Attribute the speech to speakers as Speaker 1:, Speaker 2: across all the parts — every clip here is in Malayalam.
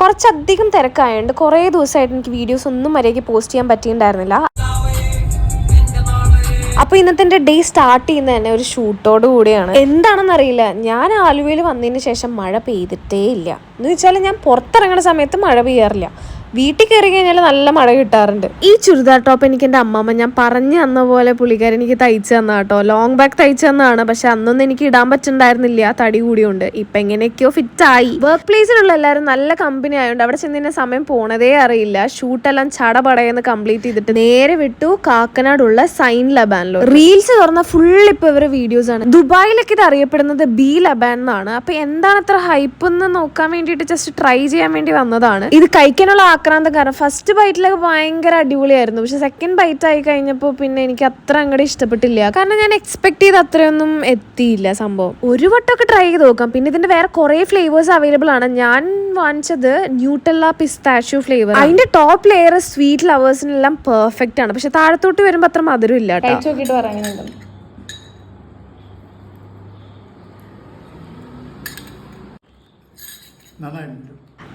Speaker 1: കുറച്ചധികം തിരക്കായതുകൊണ്ട് കുറേ ദിവസമായിട്ട് എനിക്ക് വീഡിയോസ് ഒന്നും മര്യാദയ്ക്ക് പോസ്റ്റ് ചെയ്യാൻ പറ്റിയിട്ടുണ്ടായിരുന്നില്ല. അപ്പോൾ ഇന്നത്തെ എൻ്റെ ഡേ സ്റ്റാർട്ട് ചെയ്യുന്നത് തന്നെ ഒരു ഷൂട്ടോട് കൂടിയാണ്. എന്താണെന്നറിയില്ല, ഞാൻ ആലുവയിൽ വന്നതിന് ശേഷം മഴ പെയ്തിട്ടേ ഇല്ല. എന്ന് വെച്ചാൽ ഞാൻ പുറത്തിറങ്ങുന്ന സമയത്ത് മഴ പെയ്യാറില്ല, വീട്ടിൽ കയറി കഴിഞ്ഞാൽ നല്ല മഴ കിട്ടാറുണ്ട്. ഈ ചുരിദാർ ടോപ്പ് എനിക്ക് എൻ്റെ അമ്മമ്മ ഞാൻ പറഞ്ഞു തന്ന പോലെ പുള്ളിക്കാരൻ എനിക്ക് തയ്ച്ചു തന്ന കേട്ടോ. ലോങ് ബാക്ക് തയ്ച്ചു തന്നതാണ്, പക്ഷെ അന്നൊന്നും എനിക്ക് ഇടാൻ പറ്റുന്നുണ്ടായിരുന്നില്ല, തടി കൂടിയുണ്ട്. ഇപ്പം എങ്ങനെയൊക്കെയോ ഫിറ്റായി. വർക്ക് പ്ലേസിലുള്ള എല്ലാവരും നല്ല കമ്പനി ആയതുകൊണ്ട് അവിടെ ചെന്നതിൻ്റെ സമയം പോണതേ അറിയില്ല. ഷൂട്ടെല്ലാം ചടപടയെന്ന് കംപ്ലീറ്റ് ചെയ്തിട്ട് നേരെ വിട്ടു കാക്കനാടുള്ള സൈൻ ലബാനിലോ. റീൽസ് തുറന്ന ഫുൾ ഇപ്പൊ ഇവരുടെ വീഡിയോസ് ആണ്. ദുബായിലൊക്കെ ഇത് അറിയപ്പെടുന്നത് ബി ലബാൻ എന്നാണ്. അപ്പൊ എന്താണ് അത്ര ഹൈപ്പ് എന്ന് നോക്കാൻ വേണ്ടിയിട്ട് ജസ്റ്റ് ട്രൈ ചെയ്യാൻ വേണ്ടി വന്നതാണ്. ഇത് കഴിക്കാനുള്ള ആക്രാന്തം കാരണം ഫസ്റ്റ് ബൈറ്റിലൊക്കെ ഭയങ്കര അടിപൊളിയായിരുന്നു, പക്ഷെ സെക്കൻഡ് ബൈറ്റ് ആയി കഴിഞ്ഞപ്പോൾ പിന്നെ എനിക്ക് അത്ര അങ്ങോട്ട് ഇഷ്ടപ്പെട്ടില്ല. കാരണം ഞാൻ എക്സ്പെക്ട് ചെയ്ത് അത്രയൊന്നും എത്തിയില്ല സംഭവം. ഒരു വട്ടമൊക്കെ ട്രൈ ചെയ്ത് നോക്കാം. പിന്നെ ഇതിന്റെ വേറെ കുറെ ഫ്ലേവേഴ്സ് അവൈലബിൾ ആണ്. ഞാൻ വാങ്ങിച്ചത് ന്യൂട്ടെല്ല പിസ്താഷ്യൂ ഫ്ലേവർ. അതിന്റെ ടോപ്പ് ലെയർ സ്വീറ്റ് ലവേഴ്സിനെല്ലാം പെർഫെക്റ്റ് ആണ്, പക്ഷെ താഴത്തോട്ട് വരുമ്പോൾ അത്ര മധുരം ഇല്ല കേട്ടോ.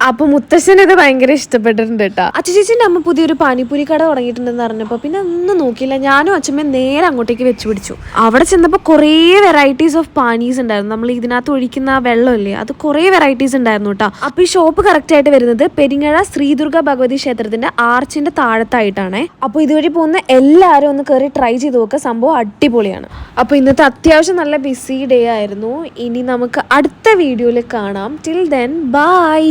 Speaker 1: അപ്പൊ മുത്തശ്ശന് ഇത് ഭയങ്കര ഇഷ്ടപ്പെട്ടിട്ടുണ്ട് കേട്ടോ. അച്ഛച്ചേച്ചിന്റെ അമ്മ പുതിയൊരു പാനിപ്പൂരി കട തുടങ്ങിയിട്ടുണ്ടെന്ന് പറഞ്ഞപ്പോ പിന്നെ ഒന്നും നോക്കിയില്ല, ഞാനും അച്ഛമ്മയും നേരെ അങ്ങോട്ടേക്ക് വെച്ച് പിടിച്ചു. അവിടെ ചെന്നപ്പോൾ കുറേ വെറൈറ്റീസ് ഓഫ് പാനീസ് ഉണ്ടായിരുന്നു. നമ്മൾ ഇതിനകത്ത് ഒഴിക്കുന്ന വെള്ളമില്ലേ, അത് കുറേ വെറൈറ്റീസ് ഉണ്ടായിരുന്നു കേട്ടോ. അപ്പൊ ഈ ഷോപ്പ് കറക്റ്റ് ആയിട്ട് വരുന്നത് പെരിങ്ങഴ ശ്രീദുർഗ ഭഗവതി ക്ഷേത്രത്തിന്റെ ആർച്ചിന്റെ താഴത്തായിട്ടാണ്. അപ്പൊ ഇതുവഴി പോകുന്ന എല്ലാവരും ഒന്ന് കയറി ട്രൈ ചെയ്ത് നോക്കുക, സംഭവം അടിപൊളിയാണ്. അപ്പൊ ഇന്നത്തെ അത്യാവശ്യം നല്ല ബിസി ഡേ ആയിരുന്നു. ഇനി നമുക്ക് അടുത്ത വീഡിയോയിൽ കാണാം. Till then bye.